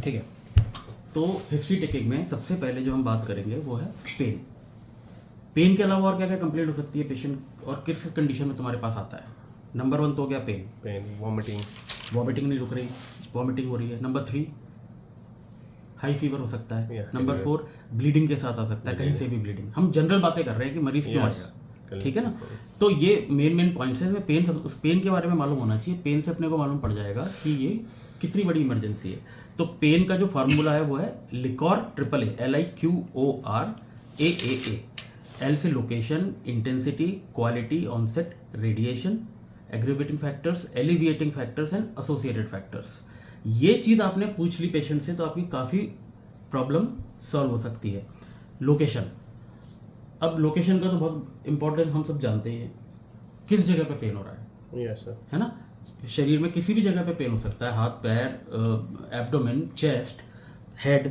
ठीक है। तो हिस्ट्री टेकिंग में सबसे पहले जो हम बात करेंगे वो है पेन। पेन के अलावा और क्या क्या कंप्लेंट हो सकती है पेशेंट और किस कंडीशन में तुम्हारे पास आता है? नंबर 1 तो हो गया पेन, वॉमिटिंग नहीं रुक रही, वॉमिटिंग हो रही है। नंबर 3 हाई फीवर हो सकता है। नंबर 4 ब्लीडिंग के साथ आ सकता है, कहीं से भी ब्लीडिंग। हम जनरल बातें कर रहे हैं कि मरीज क्यों आएगा, ठीक है ना। तो ये मेन पॉइंट्स हैं। पेन, उस पेन के बारे में मालूम होना चाहिए। पेन से अपने को मालूम पड़ जाएगा कि ये कितनी बड़ी इमरजेंसी है। तो पेन का जो फार्मूला है वो है लिकॉर AAA, LIQORAAA। एल से location, intensity, quality, onset, radiation, aggravating factors, alleviating factors and associated factors. ये चीज़ आपने पूछ ली पेशेंट से तो आपकी काफ़ी प्रॉब्लम सॉल्व हो सकती है। लोकेशन, अब लोकेशन का तो बहुत इंपॉर्टेंस हम सब जानते हैं। किस जगह पे पेन हो रहा है, yes, sir. है ना। शरीर में किसी भी जगह पे पेन हो सकता है, हाथ, पैर, एब्डोमेन, चेस्ट, हेड,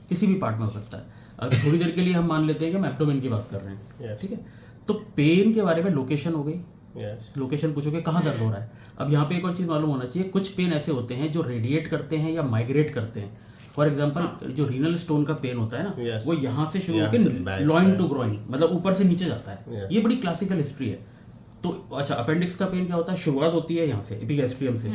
किसी भी पार्ट में हो सकता है। अब थोड़ी देर के लिए हम मान लेते हैं कि हम एब्डोमेन की बात कर रहे हैं, ठीक है। तो पेन के बारे में लोकेशन हो गई। लोकेशन पूछोगे कहाँ दर्द हो रहा है। अब यहाँ पे एक और चीज़ मालूम होना चाहिए, कुछ पेन ऐसे होते हैं जो रेडिएट करते हैं या माइग्रेट करते हैं। फॉर एग्जाम्पल जो रीनल स्टोन का पेन होता है ना, वो यहाँ से शुरू होकर लॉइन टू ग्रोइन, मतलब ऊपर से नीचे जाता है। ये बड़ी क्लासिकल हिस्ट्री है। तो अच्छा, अपेंडिक्स का पेन क्या होता है? शुरुआत होती है यहाँ से, एपिगैस्ट्रियम से,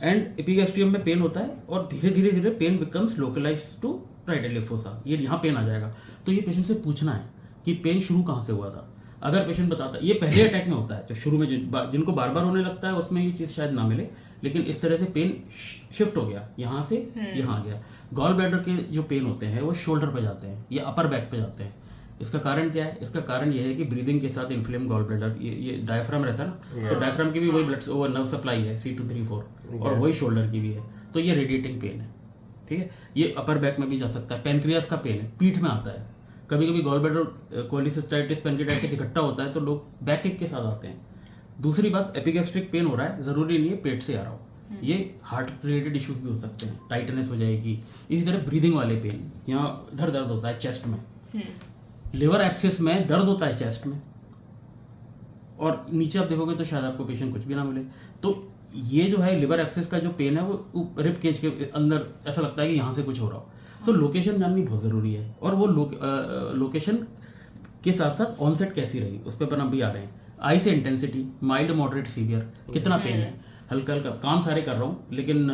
एंड एपिगैस्ट्रियम में पेन होता है और धीरे धीरे धीरे pain becomes localised to right iliac fossa. ये यहाँ पेन आ जाएगा। तो ये पेशेंट से पूछना है कि पेन शुरू कहाँ से हुआ था। अगर पेशेंट बताता है, ये पहले अटैक में होता है, जो शुरू में जिनको बार बार होने लगता है उसमें ये चीज़ शायद ना मिले, लेकिन इस तरह से पेन शिफ्ट हो गया, यहाँ से यहाँ आ गया। गॉल ब्लैडर के जो पेन होते हैं वो शोल्डर पे जाते हैं या अपर बैक पे जाते हैं। इसका कारण क्या है? इसका कारण ये है कि ब्रीदिंग के साथ इन्फ्लेम गॉल ब्लैडर, ये डायफ्राम रहता है ना, तो डायफ्राम की भी वही ब्लड, वो नर्व सप्लाई है C234, और वही शोल्डर की भी है। तो ये रेडिएटिंग पेन है, ठीक है। ये अपर बैक में भी जा सकता है। पेनक्रियास का पेन है, पीठ में आता है। कभी कभी गॉल ब्लैडर, कोलिसिस्टाइटिस, पेनक्रियाटाइटिस इकट्ठा होता है तो लोग बैक एक के साथ आते हैं। दूसरी बात, एपिगैस्ट्रिक पेन हो रहा है, ज़रूरी नहीं है पेट से आ रहा हो, ये हार्ट रिलेटेड इश्यूज भी हो सकते हैं, टाइटनेस हो जाएगी। इसी तरह ब्रीदिंग वाले पेन, यहाँ इधर दर्द होता है चेस्ट में, लिवर एब्सेस में दर्द होता है चेस्ट में, और नीचे आप देखोगे तो शायद आपको पेशेंट कुछ भी ना मिले। तो ये जो है लिवर एब्सेस का जो पेन है वो रिब केज के अंदर ऐसा लगता है कि यहाँ से कुछ हो रहा हो। सो लोकेशन जाननी बहुत ज़रूरी है, और वो लोकेशन के साथ साथ ऑनसेट कैसी रही उस पर अपन अभी आ रहे हैं। आई से इंटेंसिटी, माइल्ड, मॉडरेट, सीवियर, कितना पेन है, हल्का हल्का, काम सारे कर रहा हूँ लेकिन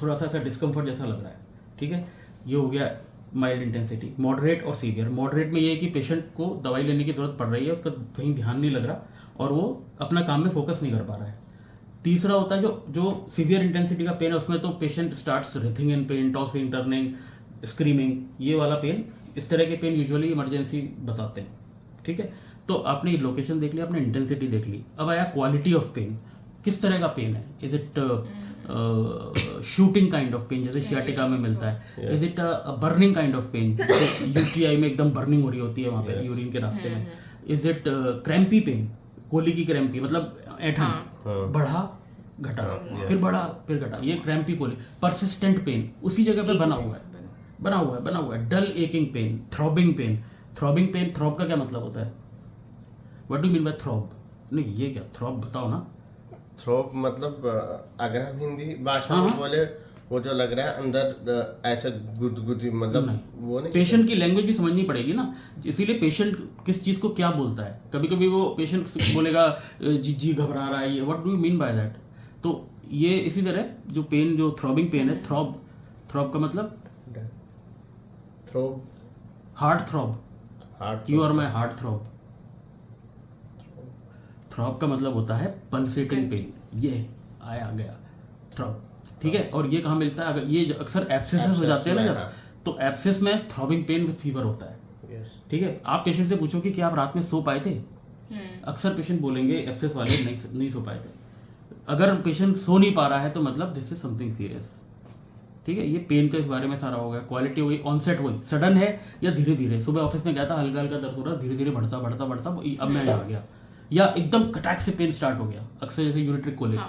थोड़ा सा ऐसा डिस्कम्फर्ट जैसा लग रहा है, ठीक है। ये हो गया माइल्ड इंटेंसिटी। मॉडरेट और सीवियर, मॉडरेट में ये है कि पेशेंट को दवाई लेने की जरूरत पड़ रही है, उसका कहीं ध्यान नहीं लग रहा और वो अपना काम में फोकस नहीं कर पा रहा है। तीसरा होता है जो सीवियर इंटेंसिटी का पेन है, उसमें तो patient starts writhing in pain, tossing, turning, screaming, ये वाला पेन। इस तरह के पेन यूजुअली इमरजेंसी बताते हैं, ठीक है। तो आपने लोकेशन देख लिया, आपने इंटेंसिटी देख ली। अब आया क्वालिटी ऑफ पेन, किस तरह का पेन है। Is it shooting kind of pain जैसे शियाटिका में मिलता है? Is it burning kind of pain, UTI में एकदम बर्निंग हो रही होती है वहाँ पे यूरिन के रास्ते में? Is it crampy pain, colic की क्रैम्पी, मतलब ऐठन, बढ़ा घटा, फिर बढ़ा फिर घटा, ये क्रैम्पी कोली। परसिस्टेंट पेन उसी जगह पे बना हुआ है। Dull aching pain, throbbing pain. Throb का क्या मतलब होता है? What do mean by throb? नहीं, ये क्या थ्रॉब बताओ ना। थ्रॉब मतलब अगर हम हिंदी भाषा में बोले, वो जो लग रहा है अंदर ऐसे गुदगुदी, मतलब वो नहीं। पेशेंट की लैंग्वेज भी समझनी पड़ेगी ना, इसीलिए पेशेंट किस चीज़ को क्या बोलता है। कभी कभी वो पेशेंट बोलेगा जी घबरा रहा है, ये what do you mean by that. तो ये इसी तरह जो पेन, जो थ्रॉबिंग पेन है, थ्रॉब का मतलब throb, heart throb, you are my heart throb. Throb का मतलब होता है पल्सेटिंग पेन। ये आया गया थ्रॉब, ठीक है। और ये कहाँ मिलता है? अगर ये अक्सर एब्सेसेस हो जाते हैं ना जब, तो एब्सेस में थ्रॉबिंग पेन विद फीवर होता है, ठीक है। आप पेशेंट से पूछो कि क्या आप रात में सो पाए थे, अक्सर पेशेंट बोलेंगे एब्सेस वाले नहीं सो पाए थे। अगर पेशेंट सो नहीं पा रहा है तो मतलब दिस इज समथिंग सीरियस, ठीक है। ये पेन का इस बारे में सारा हो गया। क्वालिटी हुई, ऑनसेट हुई, सडन है या धीरे धीरे। सुबह ऑफिस में गया था, हल्का हल्का दर्द हो रहा, धीरे धीरे बढ़ता अब मैं आ गया, या एकदम कटैक से पेन स्टार्ट हो गया। अक्सर जैसे यूरिट्रिक कोलिक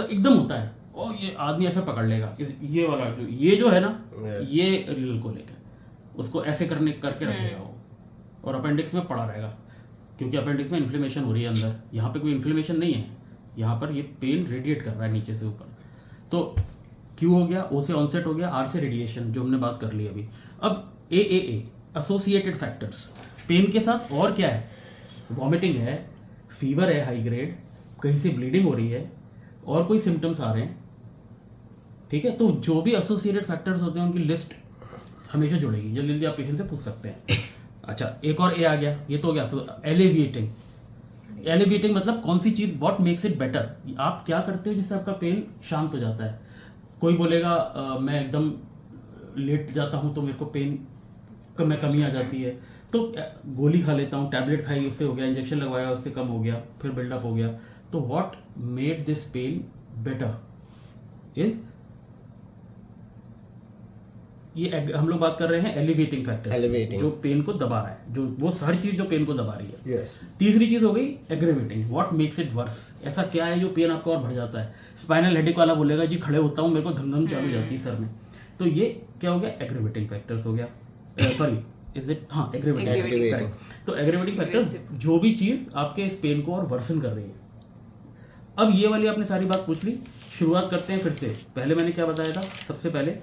एकदम होता है और ये आदमी ऐसा पकड़ लेगा, ये वाला ये जो है ना, ये रीनल कोलिक है, उसको ऐसे करके रखेगा वो, और अपेंडिक्स में पड़ा रहेगा, क्योंकि अपेंडिक्स में इन्फ्लेमेशन हो रही है अंदर। यहाँ पे कोई इन्फ्लेमेशन नहीं है, यहाँ पर ये पेन रेडिएट कर रहा है नीचे से ऊपर। तो क्यू हो गया, ओ से ऑनसेट हो गया, आर से रेडिएशन जो हमने बात कर ली अभी। अब ए एसोसिएटेड फैक्टर्स पेन के साथ और क्या है, वॉमिटिंग है, फीवर है हाई ग्रेड, कहीं से ब्लीडिंग हो रही है और कोई सिम्टम्स आ रहे हैं, ठीक है, तो जो भी एसोसिएटेड फैक्टर्स होते हैं उनकी लिस्ट हमेशा जुड़ेगी, जल्दी जल्दी आप पेशेंट से पूछ सकते हैं। अच्छा, एक और ए आ गया, ये तो हो गया एलिविएटिंग। एलिविएटिंग मतलब कौन सी चीज़, व्हाट मेक्स इट बेटर, आप क्या करते हो जिससे आपका पेन शांत हो जाता है। कोई बोलेगा मैं एकदम लेट जाता हूँ तो मेरे को पेन में कमी आ जाती है, तो गोली खा लेता हूँ, टैबलेट खाई उससे हो गया, इंजेक्शन लगवाया उससे कम हो गया, फिर बिल्डअप हो गया। तो what made this pain better is, ये हम लोग बात कर रहे हैं एलिवेटिंग फैक्टर्स, जो पेन को दबा रहा है, जो वो हर चीज जो पेन को दबा रही है। yes. तीसरी चीज हो गई aggravating, what makes it worse, ऐसा क्या है जो पेन आपको और बढ़ जाता है। स्पाइनल हेडेक वाला बोलेगा जी खड़े होता हूँ मेरे को धमधम चालू हो जाती है सर में, तो ये क्या हो गया, एग्रेवेटिंग फैक्टर्स हो गया। सॉरी इज इट, हाँ एग्रेवेटिंग। तो एग्रेवेटिंग फैक्टर्स जो भी चीज आपके इस पेन को और वर्सन कर रही है। अब ये वाली आपने सारी बात पूछ ली, शुरुआत करते हैं फिर से। पहले मैंने क्या बताया था, सबसे पहले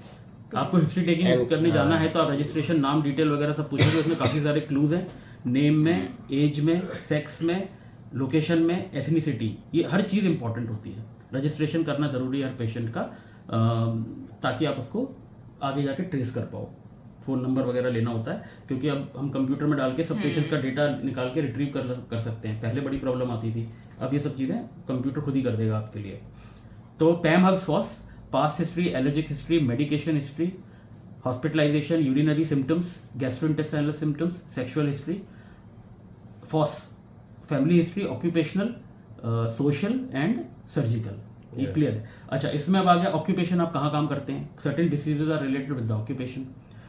आपको हिस्ट्री टेकिंग करने जाना है तो आप रजिस्ट्रेशन, नाम, डिटेल वगैरह सब पूछोगे, उसमें काफ़ी सारे क्लूज हैं, नेम में, एज में, सेक्स में, लोकेशन में, एथनिसिटी, ये हर चीज़ इंपॉर्टेंट होती है। रजिस्ट्रेशन करना ज़रूरी है हर पेशेंट का, ताकि आप उसको आगे जाके ट्रेस कर पाओ। फ़ोन नंबर वगैरह लेना होता है, क्योंकि अब हम कंप्यूटर में डाल के सब पेशेंट्स का डेटा निकाल के रिट्रीव कर सकते हैं। पहले बड़ी प्रॉब्लम आती थी, अब ये सब चीज़ें कंप्यूटर खुद ही कर देगा आपके लिए। तो PAM HUGS FOSS, past history, allergic history, medication history, hospitalisation, urinary symptoms, gastrointestinal symptoms, sexual history, FOSS, family history, occupational, social and surgical, ये क्लियर है। अच्छा, इसमें अब आ गया ऑक्यूपेशन, आप कहाँ काम करते हैं। Certain diseases are related with the occupation.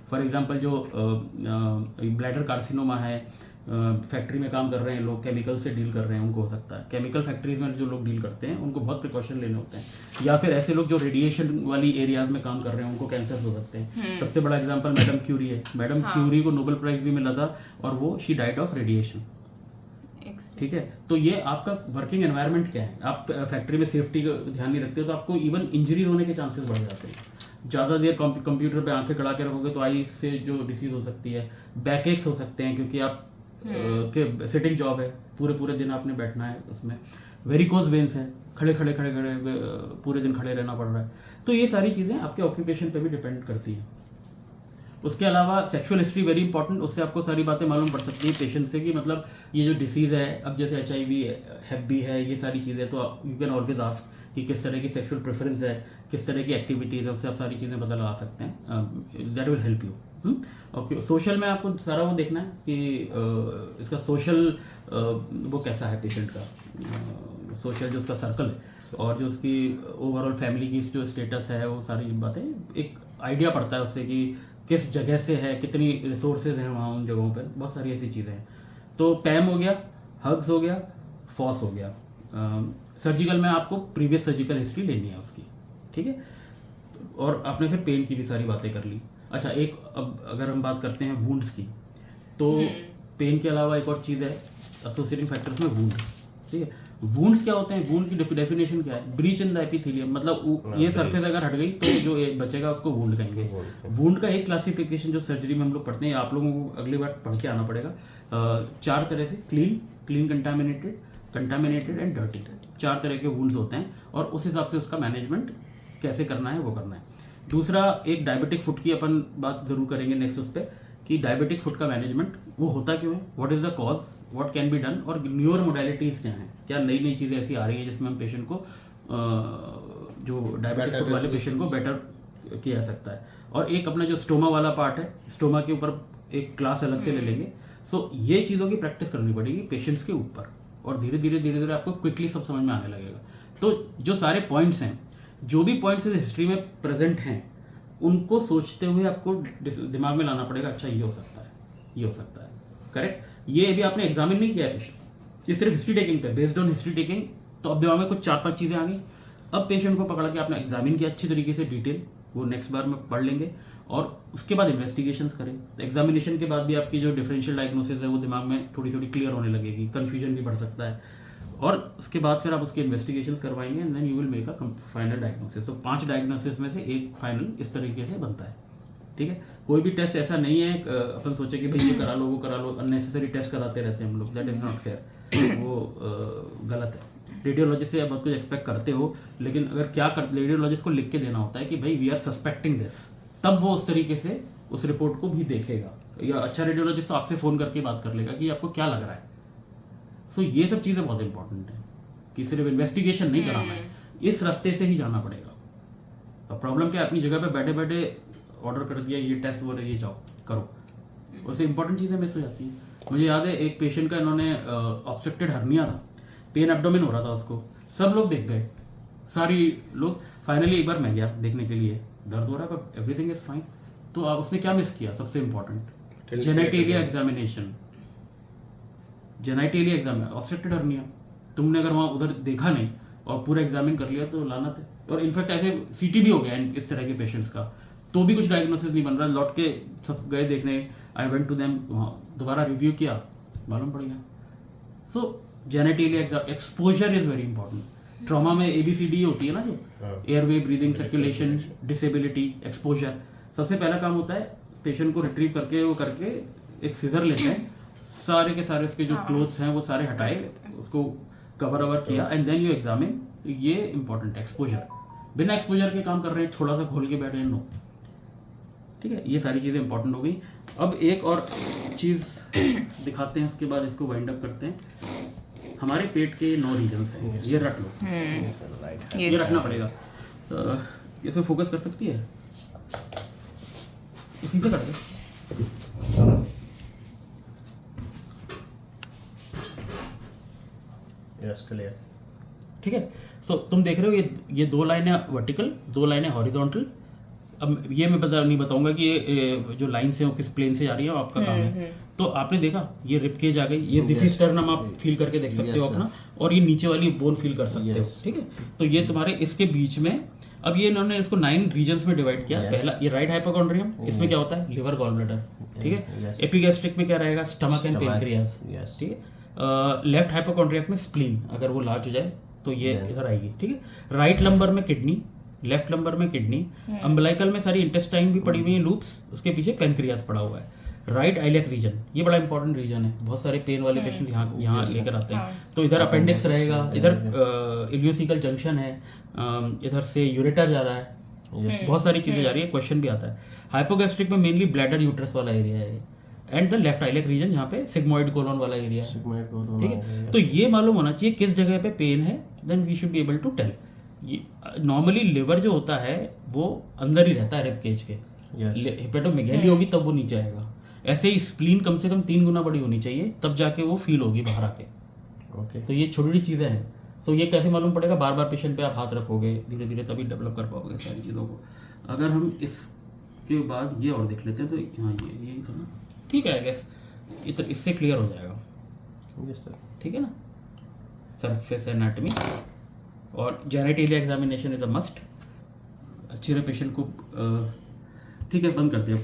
For example जो ब्लैडर कार्सिनोमा है, फैक्ट्री में काम कर रहे हैं लोग, केमिकल से डील कर रहे हैं, उनको हो सकता है। केमिकल फैक्ट्रीज में जो लोग डील करते हैं उनको बहुत प्रिकॉशन लेने होते हैं। या फिर ऐसे लोग जो रेडिएशन वाली एरियाज में काम कर रहे हैं, उनको कैंसर हो सकते हैं। सबसे बड़ा एग्जांपल मैडम क्यूरी है। मैडम क्यूरी को नोबेल प्राइज भी मिला था और वो शी डाइड ऑफ रेडिएशन। ठीक है, तो ये आपका वर्किंग एनवायरनमेंट क्या है। आप फैक्ट्री में सेफ्टी का ध्यान नहीं रखते हो तो आपको इवन इंजरीज होने के चांसेस बढ़ जाते हैं। ज़्यादा देर कंप्यूटर पे आंखें गड़ा के रखोगे तो आई से जो डिसीज हो सकती है, बैक एक्स हो सकते हैं, क्योंकि आप के सिटिंग जॉब है, पूरे पूरे दिन आपने बैठना है उसमें। वेरिकोज वेन्स हैं, खड़े पूरे दिन खड़े रहना पड़ रहा है। तो ये सारी चीज़ें आपके ऑक्यूपेशन पे भी डिपेंड करती हैं। उसके अलावा सेक्सुअल हिस्ट्री वेरी इंपॉर्टेंट, उससे आपको सारी बातें मालूम पड़ सकती है पेशेंट से कि मतलब ये जो डिसीज़ है, अब जैसे HIV, हेप बी है, ये सारी चीज़ें, तो यू कैन ऑलवेज आस्क कि किस तरह की सेक्सुअल प्रेफरेंस है, किस तरह की एक्टिविटीज़ है, उससे आप सारी चीज़ें पता लगा सकते हैं। That will help you. Okay, social में आपको सारा वो देखना है कि इसका सोशल वो कैसा है पेशेंट का, सोशल जो उसका सर्कल है और जो उसकी ओवरऑल फैमिली की जो स्टेटस है, वो सारी बातें एक आइडिया पड़ता है उससे कि किस जगह से है, कितनी रिसोर्सेज हैं वहाँ उन जगहों पर, बहुत सारी ऐसी चीज़ें हैं। तो पैम हो गया, हग्स हो गया, फॉस हो गया। सर्जिकल में आपको प्रीवियस सर्जिकल हिस्ट्री लेनी है उसकी, ठीक है। और आपने फिर पेन की भी सारी बातें कर ली। अच्छा, एक अब अगर हम बात करते हैं वुंड्स की, तो पेन के अलावा एक और चीज़ है एसोसिएटिंग फैक्टर्स में, वुंड, ठीक है। वुंड्स क्या होते हैं, वुंड की डेफिनेशन क्या है, ब्रीच इन द एपिथेलियम, मतलब ये सरफेस अगर हट गई तो जो बचेगा उसको वुंड कहेंगे। वुंड का एक क्लासिफिकेशन जो सर्जरी में हम लोग पढ़ते हैं, आप लोगों को अगली बार पढ़ के आना पड़ेगा। 4 तरह से, क्लीन, कंटामिनेटेड एंड डर्टी, 4 तरह के वुंड्स होते हैं और उस हिसाब से उसका मैनेजमेंट कैसे करना है वो करना है। दूसरा, एक डायबिटिक फुट की अपन बात जरूर करेंगे नेक्स्ट उस पर, कि डायबिटिक फुट का मैनेजमेंट वो होता क्यों है, what is the cause, what can be done, और न्यूअर मोडालिटीज़ क्या हैं, क्या नई नई चीज़ें ऐसी आ रही है जिसमें हम पेशेंट को जो डायबिटिक फुट वाले पेशेंट को बेटर किया जा सकता है। और एक अपना जो स्टोमा वाला पार्ट है, स्टोमा के ऊपर एक क्लास अलग से ले लेंगे। सो ये चीज़ों की प्रैक्टिस करनी पड़ेगी पेशेंट्स के ऊपर, और धीरे धीरे आपको क्विकली सब समझ में आने लगेगा। तो जो सारे पॉइंट्स हैं, जो भी पॉइंट्स हिस्ट्री में प्रेजेंट हैं, उनको सोचते हुए आपको दिमाग में लाना पड़ेगा, अच्छा ये हो सकता है, ये हो सकता है, करेक्ट। ये अभी आपने एग्जामिन नहीं किया है पेशेंट, ये सिर्फ हिस्ट्री टेकिंग पे, बेस्ड ऑन हिस्ट्री टेकिंग, तो अब दिमाग में कुछ 4-5 चीज़ें आ गई। अब पेशेंट को पकड़ के आपने एग्जामिन किया अच्छी तरीके से, डिटेल, वो नेक्स्ट बार में पढ़ लेंगे और उसके बाद इन्वेस्टिगेशंस करें। एग्जामिनेशन के बाद भी आपकी जो डिफरेंशियल डायग्नोसिस है वो दिमाग में थोड़ी थोड़ी क्लियर होने लगेगी, कन्फ्यूजन भी बढ़ सकता है। और उसके बाद फिर आप उसके इन्वेस्टिगेशंस करवाएंगे and then you will make a final diagnosis. तो 5 डायग्नोसिस में से एक फाइनल इस तरीके से बनता है, ठीक है। कोई भी टेस्ट ऐसा नहीं है अपन सोचे कि भाई ये करा लो वो करा लो, अननेसेसरी टेस्ट कराते रहते हैं हम लोग, दैट इज़ नॉट फेयर, वो गलत है। रेडियोलॉजिस्ट से आप बहुत कुछ एक्सपेक्ट करते हो, लेकिन अगर क्या कर रेडियोलॉजिस्ट को लिख के देना होता है कि भाई वी आर सस्पेक्टिंग दिस, तब वो उस तरीके से उस रिपोर्ट को भी देखेगा। या अच्छा रेडियोलॉजिस्ट तो आपसे फ़ोन करके बात कर लेगा कि आपको क्या लग रहा है। सो ये सब चीज़ें बहुत इंपॉर्टेंट है कि सिर्फ इन्वेस्टिगेशन नहीं कराना है, इस रास्ते से ही जाना पड़ेगा। अब प्रॉब्लम क्या है, अपनी जगह पे बैठे बैठे ऑर्डर कर दिया ये टेस्ट बोले ये जाओ करो, उससे इंपॉर्टेंट चीज़ें मिस हो जाती हैं। मुझे याद है एक पेशेंट का इन्होंने ऑब्स्ट्रक्टेड हर्निया था, पेन एब्डोमेन हो रहा था उसको, सब लोग देख गए, सारी लोग। फाइनली एक बार मैं गया देखने के लिए, दर्द हो रहा है पर एवरीथिंग इज फाइन। तो उसने क्या मिस किया, सबसे important genitalia examination, genitalia exam, obstructed hernia. तुमने अगर वहाँ उधर देखा नहीं और पूरा एग्जामिन कर लिया तो लानत है। और इनफैक्ट ऐसे सीटी भी हो गया इस तरह के पेशेंट्स का, तो भी कुछ डायग्नोसिस नहीं बन रहा। लौट के सब गए देखने, आई वेंट टू देम, दोबारा रिव्यू किया, मालूम पड़ गया। So genitalia exam, exposure is very important. Trauma में ABCD होती है ना, जो airway, breathing, circulation, disability, exposure. सबसे पहला काम होता है पेशेंट को रिट्रीव करके वो करके एक सीजर लेते हैं, सारे के सारे उसके जो क्लोथ्स हैं वो सारे हटाए, उसको कवर अवर किया एंड देन यू एग्जामिन। ये इंपॉर्टेंट है एक्सपोजर। बिना एक्सपोजर के काम कर रहे हैं, थोड़ा सा खोल के बैठे हैं, नो, ठीक है। ये सारी चीज़ें इंपॉर्टेंट हो गई। अब एक और चीज़ दिखाते हैं, उसके बाद इसको वाइंड अप करते हैं। हमारे पेट के 9 रीजन्स हैं, ये रख लो, ये रखना पड़ेगा। इसमें फोकस कर सकती है, इसी से कर दे। यस, क्लियर, ठीक है। सो तुम देख रहे हो ये 2 लाइनें वर्टिकल, 2 लाइनें हॉरिजॉन्टल। अब ये मैं नहीं बताऊंगा कि ये जो लाइन्स हैं वो किस प्लेन से जा रही है, आपका काम है। तो आपने देखा ये रिब केज आ गई, ये ज़िफिस्टर्नम आप फील करके देख सकते हो अपना, और ये नीचे वाली बोन फील कर सकते हो, ठीक है। तो ये तुम्हारे इसके बीच में, अब ये इन्होंने इसको 9 रीजन्स में डिवाइड किया। पहला ये राइट हाइपोकॉन्ड्रियम, इसमें क्या होता है, लिवर, गॉल ब्लैडर, ठीक है। एपिगैस्ट्रिक में क्या रहेगा, स्टमक एंड पेनक्रियाज, ठीक है। लेफ्ट हाइपोकॉन्ड्रियक में स्प्लीन, अगर वो लार्ज हो जाए तो ये इधर आएगी, ठीक है। राइट लंबर में किडनी, लेफ्ट लंबर में किडनी, अम्बलाइकल में सारी इंटेस्टाइन भी पड़ी हुई है, लूप्स, उसके पीछे पेनक्रियाज पड़ा हुआ है। राइट आइलियक रीजन, ये बड़ा इंपॉर्टेंट रीजन है, बहुत सारे पेन वाले पेशेंट यहाँ लेकर आते हैं। तो इधर अपेंडिक्स रहेगा, इधर इलियोसिकल जंक्शन है, इधर से यूरेटर जा रहा है, बहुत सारी चीज़ें जा रही है, क्वेश्चन भी आता है। हाइपोगैस्ट्रिक में मेनली ब्लैडर यूट्रस वाला एरिया है, and the left iliac region जहाँ पे सिग्मोइड कोलोन वाला एरिया है, ठीक है। तो ये मालूम होना चाहिए किस जगह पे पेन है, then we should be able to tell. Normally liver जो होता है वो अंदर ही रहता है रिब केज के, हेपेटोमेगाली होगी तब वो नीचे आएगा। ऐसे ही स्प्लीन कम से कम 3 गुना बड़ी होनी चाहिए, तब जाके वो फील होगी बाहर आके, ओके। तो ये छोटी छोटी चीज़ें हैं। तो ये कैसे मालूम पड़ेगा, बार बार पेशेंट पे आप हाथ रखोगे, धीरे धीरे तभी डेवलप कर पाओगे सारी चीज़ों को। अगर हम इसके बाद ये और देख लेते हैं तो हाँ ये था ना, ठीक है, आई गेस इससे क्लियर हो जाएगा, यस सर, ठीक है ना। सरफेस एनाटमी और genitalia examination is a must. अच्छी रहे पेशेंट को, ठीक है, बंद कर दिया।